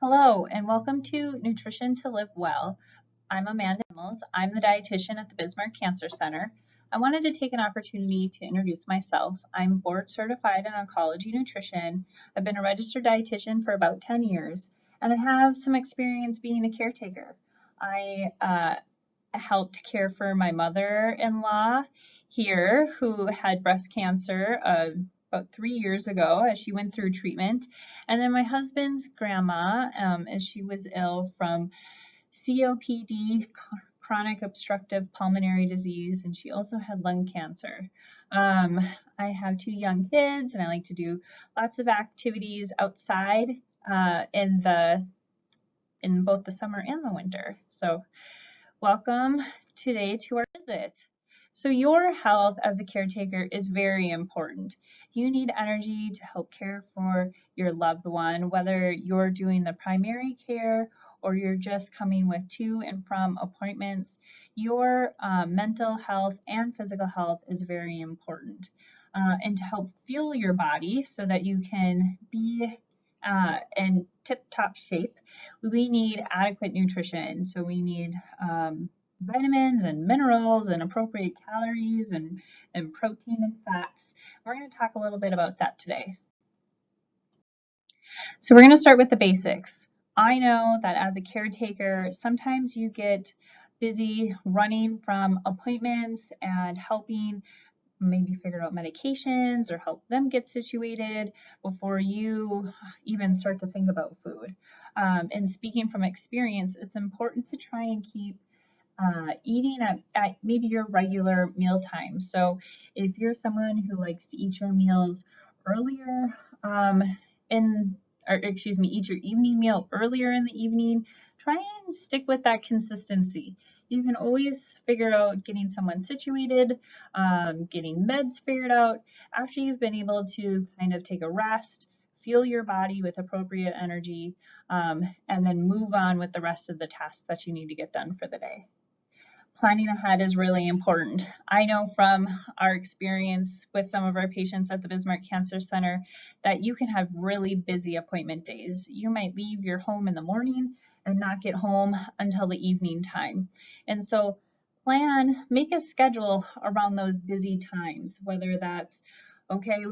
Hello, and welcome to Nutrition to Live Well. I'm Amanda Mills. I'm the dietitian at the Bismarck Cancer Center. I wanted to take an opportunity to introduce myself. I'm board certified in oncology nutrition. I've been a registered dietitian for about 10 years, and I have some experience being a caretaker. I helped care for my mother-in-law here who had breast cancer about 3 years ago as she went through treatment. And then my husband's grandma as she was ill from COPD, chronic obstructive pulmonary disease, and she also had lung cancer. I have 2 young kids and I like to do lots of activities outside in both the summer and the winter. So welcome today to our visit. So your health as a caretaker is very important. You need energy to help care for your loved one, whether you're doing the primary care or you're just coming with to and from appointments. Your mental health and physical health is very important. And to help fuel your body so that you can be in tip-top shape, we need adequate nutrition. So we need vitamins and minerals and appropriate calories and protein and fats. We're going to talk a little bit about that today. So we're going to start with the basics. I know that as a caretaker, sometimes you get busy running from appointments and helping maybe figure out medications or help them get situated before you even start to think about food. And speaking from experience, it's important to try and keep eating at maybe your regular meal time. So if you're someone who likes to eat your meals earlier eat your evening meal earlier in the evening, try and stick with that consistency. You can always figure out getting someone situated, getting meds figured out after you've been able to kind of take a rest, fuel your body with appropriate energy, and then move on with the rest of the tasks that you need to get done for the day. Planning ahead is really important. I know from our experience with some of our patients at the Bismarck Cancer Center that you can have really busy appointment days. You might leave your home in the morning and not get home until the evening time. And so make a schedule around those busy times, whether that's, okay,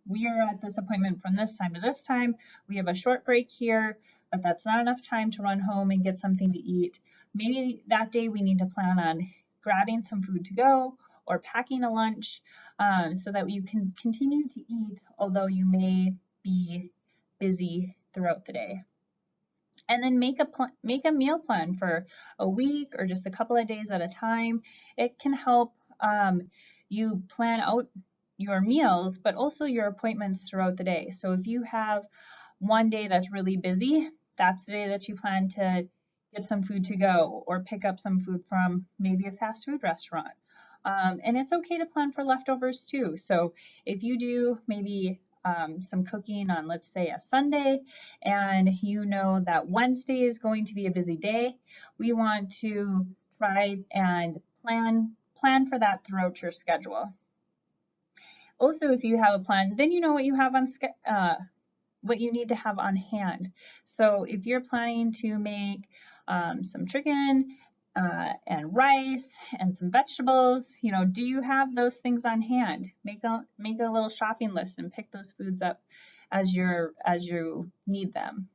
we are at this appointment from this time to this time. We have a short break here, but that's not enough time to run home and get something to eat. Maybe that day we need to plan on grabbing some food to go or packing a lunch so that you can continue to eat, although you may be busy throughout the day. And then make a meal plan for a week or just a couple of days at a time. It can help you plan out your meals, but also your appointments throughout the day. So if you have one day that's really busy, that's the day that you plan to get some food to go or pick up some food from maybe a fast food restaurant. And it's okay to plan for leftovers too. So if you do maybe some cooking on, let's say, a Sunday, and you know that Wednesday is going to be a busy day, we want to try and plan for that throughout your schedule. Also, if you have a plan, then you know what you have on what you need to have on hand. So if you're planning to make some chicken and rice and some vegetables, do you have those things on hand? Make a little shopping list and pick those foods up as you need them.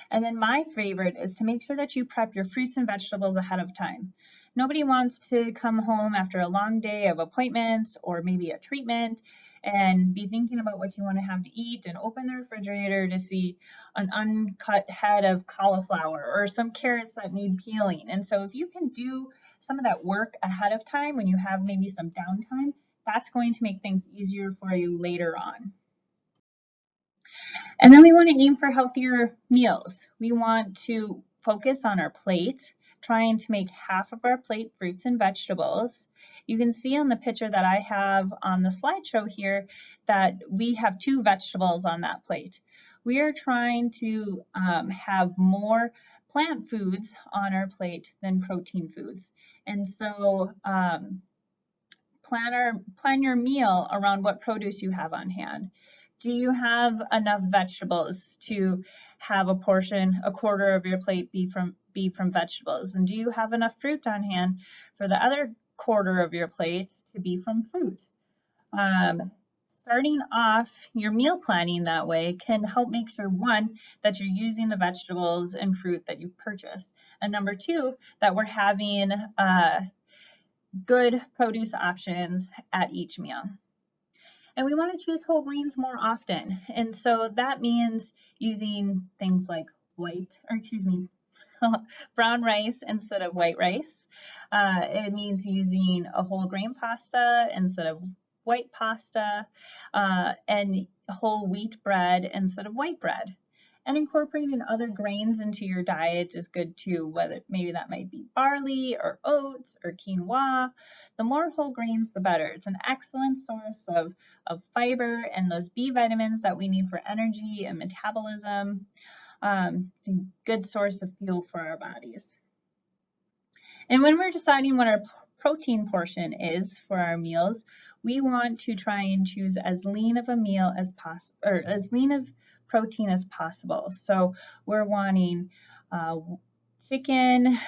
And then my favorite is to make sure that you prep your fruits and vegetables ahead of time. Nobody wants to come home after a long day of appointments or maybe a treatment and be thinking about what you want to have to eat and open the refrigerator to see an uncut head of cauliflower or some carrots that need peeling. And so if you can do some of that work ahead of time when you have maybe some downtime, that's going to make things easier for you later on. And then we want to aim for healthier meals. We want to focus on our plate, trying to make half of our plate fruits and vegetables. You can see on the picture that I have on the slideshow here that we have 2 vegetables on that plate. We are trying to have more plant foods on our plate than protein foods. And so plan your meal around what produce you have on hand. Do you have enough vegetables to have a quarter of your plate be from vegetables? And do you have enough fruit on hand for the other quarter of your plate to be from fruit? Um, Starting off your meal planning that way can help make sure, one, that you're using the vegetables and fruit that you've purchased, and number two, that we're having good produce options at each meal. And we want to choose whole grains more often. And so that means using things like brown rice instead of white rice. It means using a whole grain pasta instead of white pasta, and whole wheat bread instead of white bread. And incorporating other grains into your diet is good too, whether maybe that might be barley or oats or quinoa. The more whole grains, the better. It's an excellent source of fiber and those B vitamins that we need for energy and metabolism. Good source of fuel for our bodies. And when we're deciding what our protein portion is for our meals, we want to try and choose as lean of a meal as possible, or as lean of protein as possible. So we're wanting chicken,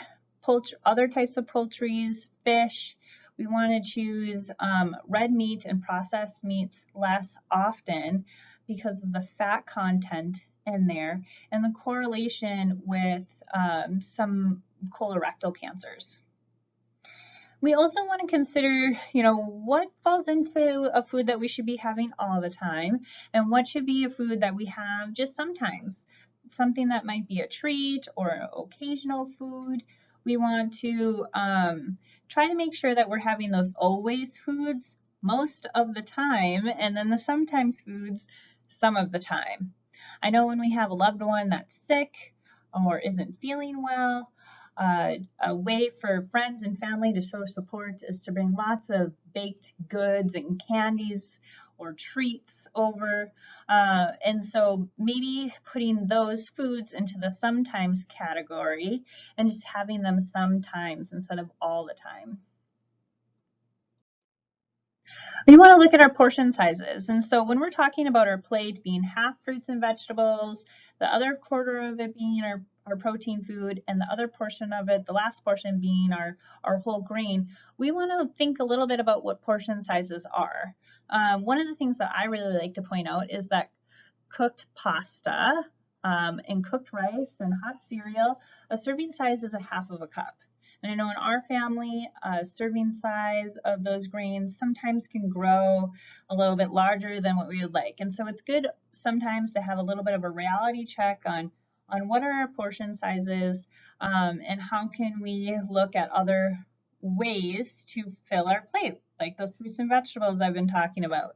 poultry, other types of poultries, fish. We want to choose red meat and processed meats less often because of the fat content in there and the correlation with some colorectal cancers. We also want to consider, what falls into a food that we should be having all the time and what should be a food that we have just sometimes. Something that might be a treat or an occasional food. We want to try to make sure that we're having those always foods most of the time and then the sometimes foods some of the time. I know when we have a loved one that's sick or isn't feeling well, a way for friends and family to show support is to bring lots of baked goods and candies or treats over. And so maybe putting those foods into the sometimes category and just having them sometimes instead of all the time. We want to look at our portion sizes. And so when we're talking about our plate being half fruits and vegetables, the other quarter of it being our protein food, and the other portion of it, the last portion being our whole grain, we want to think a little bit about what portion sizes are. One of the things that I really like to point out is that cooked pasta and cooked rice and hot cereal, a serving size is a half of a cup. And I know in our family, serving size of those grains sometimes can grow a little bit larger than what we would like. And so it's good sometimes to have a little bit of a reality check on what are our portion sizes and how can we look at other ways to fill our plate, like those fruits and vegetables I've been talking about.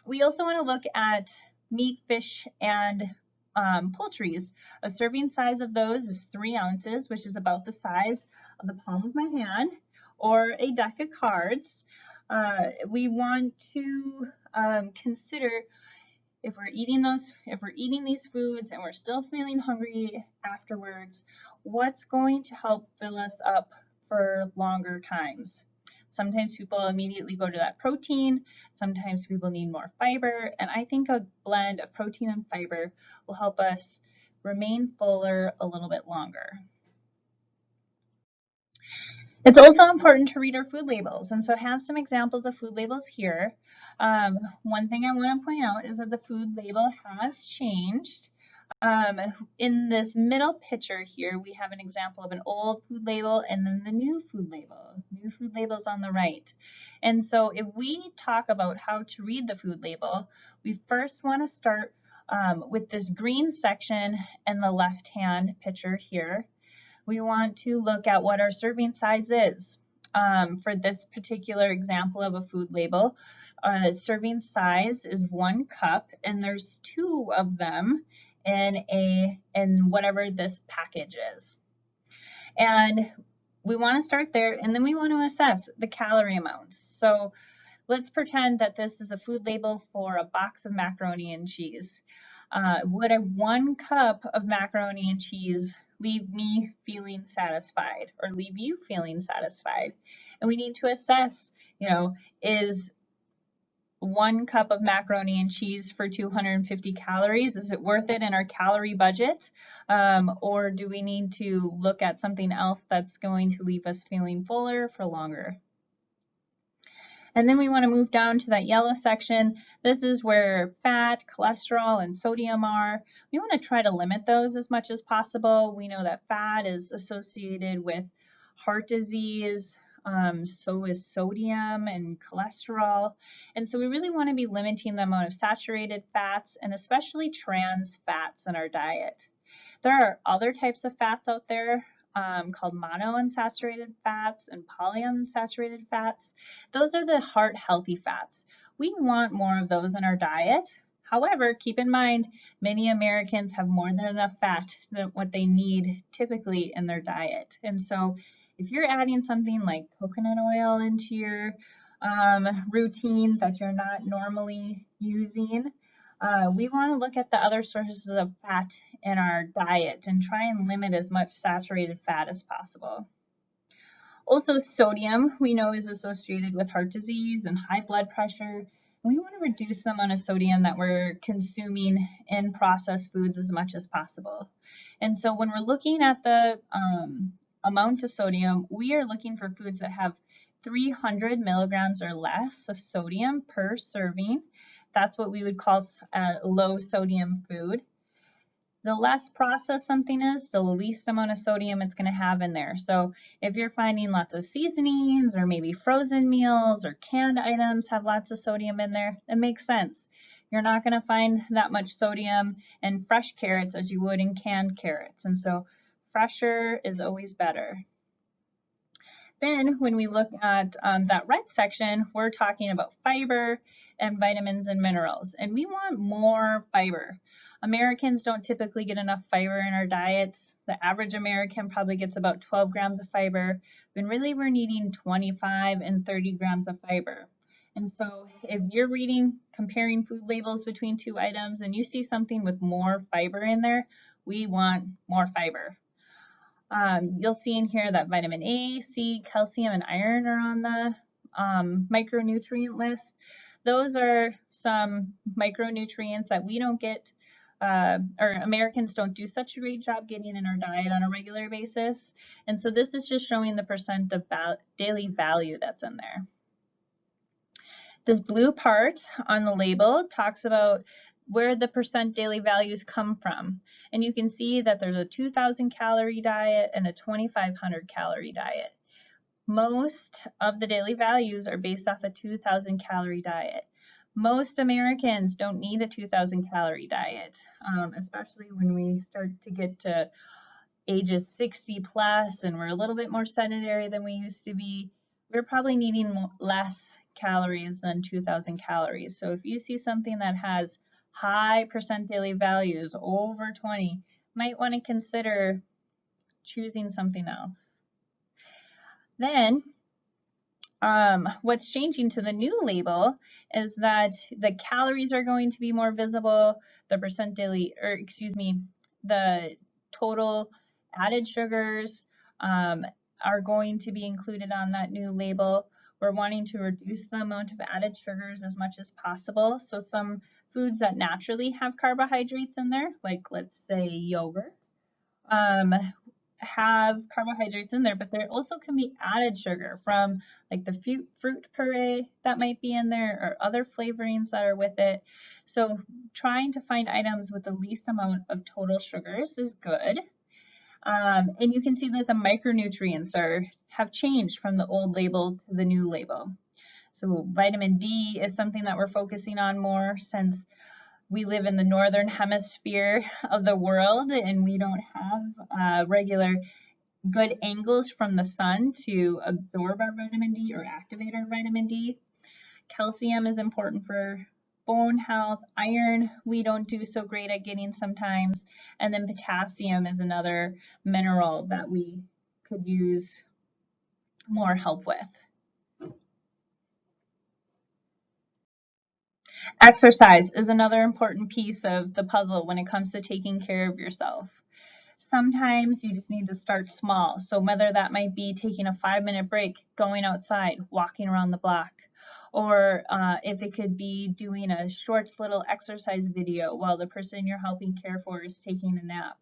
We also want to look at meat, fish, and poultries. A serving size of those is 3 ounces, which is about the size of the palm of my hand, or a deck of cards. We want to consider if we're eating these foods and we're still feeling hungry afterwards, what's going to help fill us up for longer times. Sometimes people immediately go to that protein, sometimes people need more fiber, and I think a blend of protein and fiber will help us remain fuller a little bit longer. It's also important to read our food labels, and so I have some examples of food labels here. One thing I want to point out is that the food label has changed. In this middle picture here, we have an example of an old food label and then the new food label. New food label's on the right. And so if we talk about how to read the food label, we first want to start with this green section in the left-hand picture here. We want to look at what our serving size is. For this particular example of a food label, serving size is 1 cup, and there's 2 of them in whatever this package is. And we want to start there, and then we want to assess the calorie amounts. So let's pretend that this is a food label for a box of macaroni and cheese. Would a 1 cup of macaroni and cheese leave me feeling satisfied or leave you feeling satisfied? And we need to assess, is 1 cup of macaroni and cheese for 250 calories? Is it worth it in our calorie budget? Or do we need to look at something else that's going to leave us feeling fuller for longer? And then we want to move down to that yellow section. This is where fat, cholesterol, and sodium are. We want to try to limit those as much as possible. We know that fat is associated with heart disease, so is sodium and cholesterol. And so we really want to be limiting the amount of saturated fats and especially trans fats in our diet. There are other types of fats out there called monounsaturated fats and polyunsaturated fats. Those are the heart healthy fats. We want more of those in our diet. However, keep in mind, many Americans have more than enough fat than what they need typically in their diet. And so if you're adding something like coconut oil into your routine that you're not normally using, we want to look at the other sources of fat in our diet and try and limit as much saturated fat as possible. Also, sodium we know is associated with heart disease and high blood pressure. We want to reduce the amount of sodium that we're consuming in processed foods as much as possible. And so when we're looking at the amount of sodium, we are looking for foods that have 300 milligrams or less of sodium per serving. That's what we would call a low sodium food. The less processed something is, the least amount of sodium it's going to have in there. So if you're finding lots of seasonings or maybe frozen meals or canned items have lots of sodium in there, it makes sense. You're not going to find that much sodium in fresh carrots as you would in canned carrots. And so fresher is always better. Then when we look at that red section, we're talking about fiber and vitamins and minerals, and we want more fiber. Americans don't typically get enough fiber in our diets. The average American probably gets about 12 grams of fiber, when really we're needing 25 and 30 grams of fiber. And so if you're comparing food labels between two items and you see something with more fiber in there, we want more fiber. You'll see in here that vitamin A, C, calcium, and iron are on the micronutrient list. Those are some micronutrients that we don't get, or Americans don't do such a great job getting in our diet on a regular basis. And so this is just showing the percent of daily value that's in there. This blue part on the label talks about where the percent daily values come from. And you can see that there's a 2,000 calorie diet and a 2,500 calorie diet. Most of the daily values are based off a 2,000 calorie diet. Most Americans don't need a 2,000 calorie diet, especially when we start to get to ages 60 plus and we're a little bit more sedentary than we used to be. We're probably needing less calories than 2,000 calories. So if you see something that has high percent daily values over 20, might want to consider choosing something else. Then what's changing to the new label is that the calories are going to be more visible, the percent daily, or excuse me, the total added sugars are going to be included on that new label. We're wanting to reduce the amount of added sugars as much as possible. So some foods that naturally have carbohydrates in there, like let's say yogurt, have carbohydrates in there, but there also can be added sugar from like the fruit puree that might be in there or other flavorings that are with it. So trying to find items with the least amount of total sugars is good. And you can see that the micronutrients have changed from the old label to the new label. So vitamin D is something that we're focusing on more since we live in the northern hemisphere of the world and we don't have regular good angles from the sun to absorb our vitamin D or activate our vitamin D. Calcium is important for bone health. Iron we don't do so great at getting sometimes. And then potassium is another mineral that we could use more help with. Exercise is another important piece of the puzzle when it comes to taking care of yourself. Sometimes you just need to start small. So whether that might be taking a 5-minute break, going outside, walking around the block, or if it could be doing a short little exercise video while the person you're helping care for is taking a nap.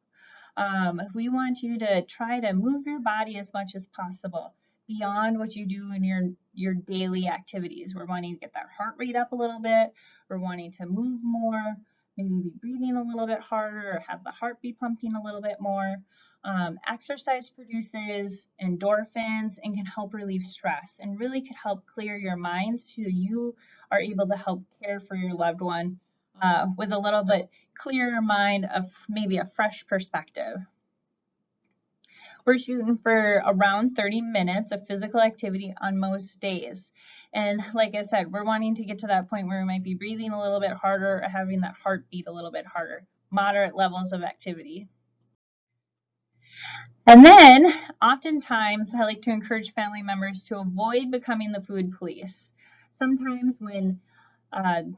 We want you to try to move your body as much as possible beyond what you do in your daily activities. We're wanting to get that heart rate up a little bit. We're wanting to move more, maybe be breathing a little bit harder or have the heart be pumping a little bit more. Exercise produces endorphins and can help relieve stress and really could help clear your mind so you are able to help care for your loved one with a little bit clearer mind of maybe a fresh perspective. We're shooting for around 30 minutes of physical activity on most days. And like I said, we're wanting to get to that point where we might be breathing a little bit harder or having that heartbeat a little bit harder. Moderate levels of activity. And then oftentimes I like to encourage family members to avoid becoming the food police. Sometimes when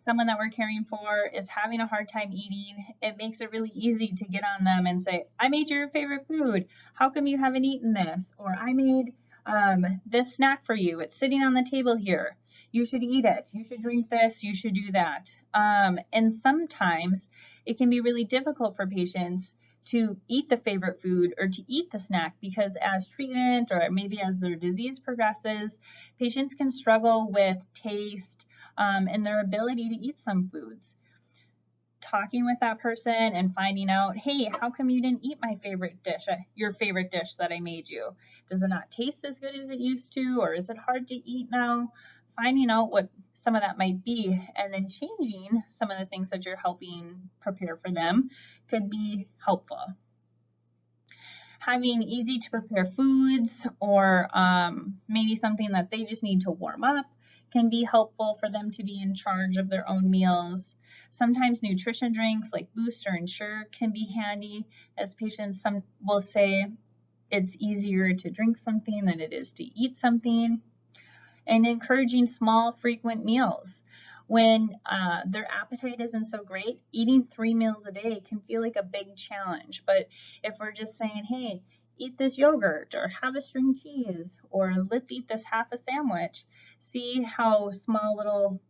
someone that we're caring for is having a hard time eating, it makes it really easy to get on them and say, I made your favorite food. How come you haven't eaten this? Or I made this snack for you. It's sitting on the table here. You should eat it. You should drink this. You should do that. And sometimes it can be really difficult for patients to eat the favorite food or to eat the snack because as treatment or maybe as their disease progresses, patients can struggle with taste, and their ability to eat some foods. Talking with that person and finding out, hey, how come you didn't eat my favorite dish, your favorite dish that I made you? Does it not taste as good as it used to, or is it hard to eat now? Finding out what some of that might be and then changing some of the things that you're helping prepare for them could be helpful. Having easy to prepare foods or maybe something that they just need to warm up can be helpful for them to be in charge of their own meals. Sometimes nutrition drinks like Boost or Ensure can be handy, as patients will say it's easier to drink something than it is to eat something. And encouraging small, frequent meals. When their appetite isn't so great, eating 3 meals a day can feel like a big challenge. But if we're just saying, hey, eat this yogurt or have a string cheese or let's eat this half a sandwich, see how small little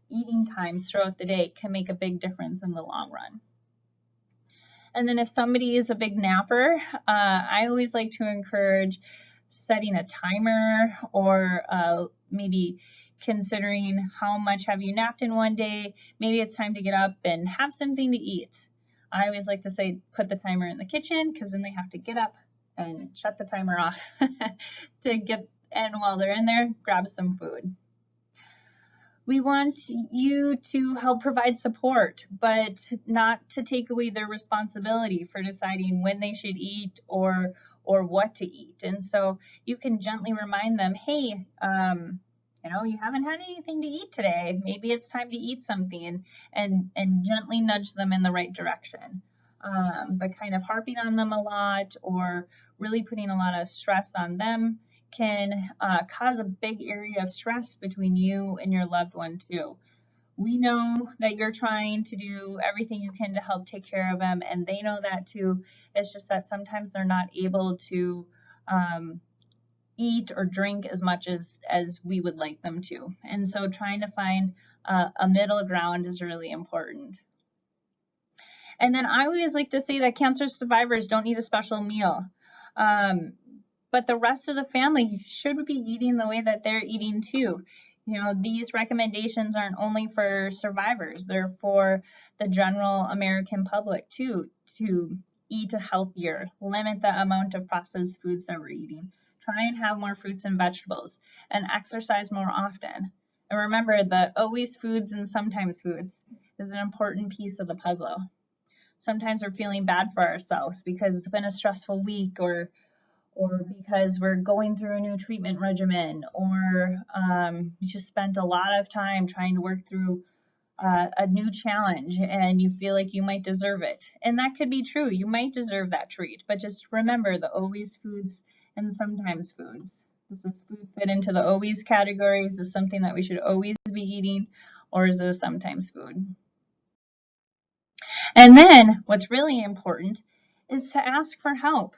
eating times throughout the day can make a big difference in the long run. And then if somebody is a big napper, I always like to encourage setting a timer or maybe considering how much have you napped in one day. Maybe it's time to get up and have something to eat. I always like to say put the timer in the kitchen because then they have to get up and shut the timer off to get, and while they're in there, grab some food. We want you to help provide support, but not to take away their responsibility for deciding when they should eat or what to eat. And so you can gently remind them, hey, you haven't had anything to eat today. Maybe it's time to eat something, and gently nudge them in the right direction. But kind of harping on them a lot or really putting a lot of stress on them can cause a big area of stress between you and your loved one too. We know that you're trying to do everything you can to help take care of them, and they know that too. It's just that sometimes they're not able to eat or drink as much as we would like them to. And so trying to find a middle ground is really important. And then I always like to say that cancer survivors don't need a special meal. But the rest of the family should be eating the way that they're eating too. These recommendations aren't only for survivors, they're for the general American public too, to eat healthier, limit the amount of processed foods that we're eating, try and have more fruits and vegetables, and exercise more often. And remember that always foods and sometimes foods is an important piece of the puzzle. Sometimes we're feeling bad for ourselves because it's been a stressful week or because we're going through a new treatment regimen, or we just spent a lot of time trying to work through a new challenge and you feel like you might deserve it. And that could be true. You might deserve that treat, but just remember the always foods and sometimes foods. Does this food fit into the always category? Is this something that we should always be eating, or is this sometimes food? And then what's really important is to ask for help.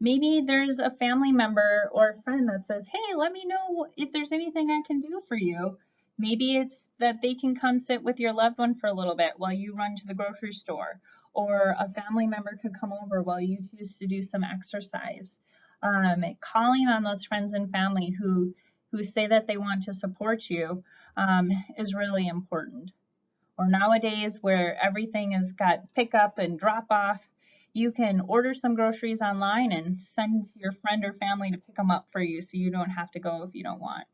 Maybe there's a family member or a friend that says, hey, let me know if there's anything I can do for you. Maybe it's that they can come sit with your loved one for a little bit while you run to the grocery store, or a family member could come over while you choose to do some exercise. Calling on those friends and family who say that they want to support you is really important. Or nowadays where everything has got pick up and drop off, you can order some groceries online and send your friend or family to pick them up for you so you don't have to go if you don't want.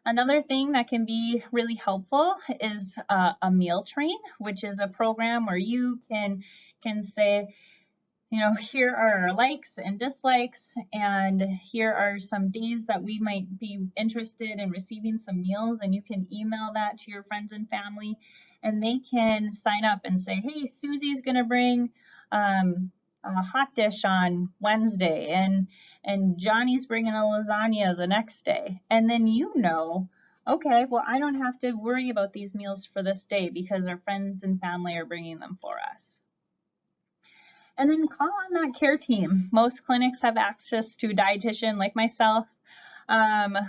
Another thing that can be really helpful is a meal train, which is a program where you can say, you know, here are our likes and dislikes, and here are some days that we might be interested in receiving some meals, and you can email that to your friends and family, and they can sign up and say, hey, Susie's going to bring a hot dish on Wednesday, and Johnny's bringing a lasagna the next day. And then you know, okay, well, I don't have to worry about these meals for this day because our friends and family are bringing them for us. And then call on that care team. Most clinics have access to a dietitian like myself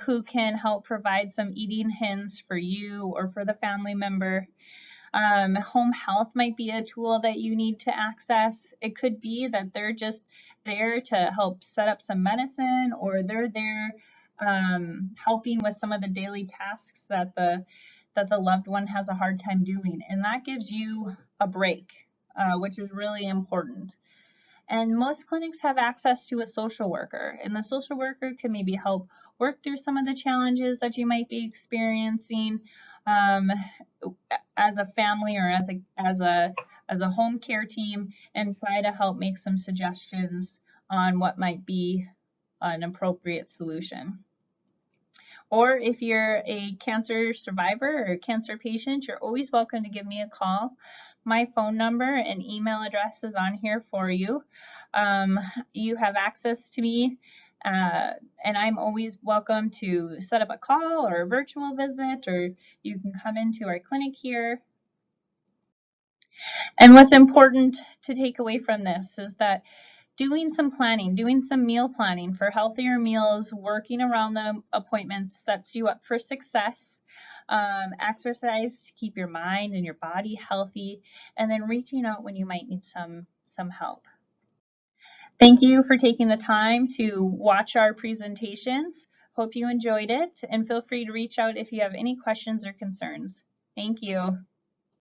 who can help provide some eating hints for you or for the family member. Home health might be a tool that you need to access. It could be that they're just there to help set up some medicine, or they're there helping with some of the daily tasks that the loved one has a hard time doing. And that gives you a break, which is really important. And most clinics have access to a social worker, and the social worker can maybe help work through some of the challenges that you might be experiencing as a family or as a home care team, and try to help make some suggestions on what might be an appropriate solution. Or if you're a cancer survivor or a cancer patient, you're always welcome to give me a call. My phone number and email address is on here for you. You have access to me, and I'm always welcome to set up a call or a virtual visit, or you can come into our clinic here. And what's important to take away from this is that doing some planning, doing some meal planning for healthier meals, working around the appointments sets you up for success. Exercise to keep your mind and your body healthy, and then reaching out when you might need some help. Thank you for taking the time to watch our presentations. Hope you enjoyed it, and feel free to reach out if you have any questions or concerns. Thank you.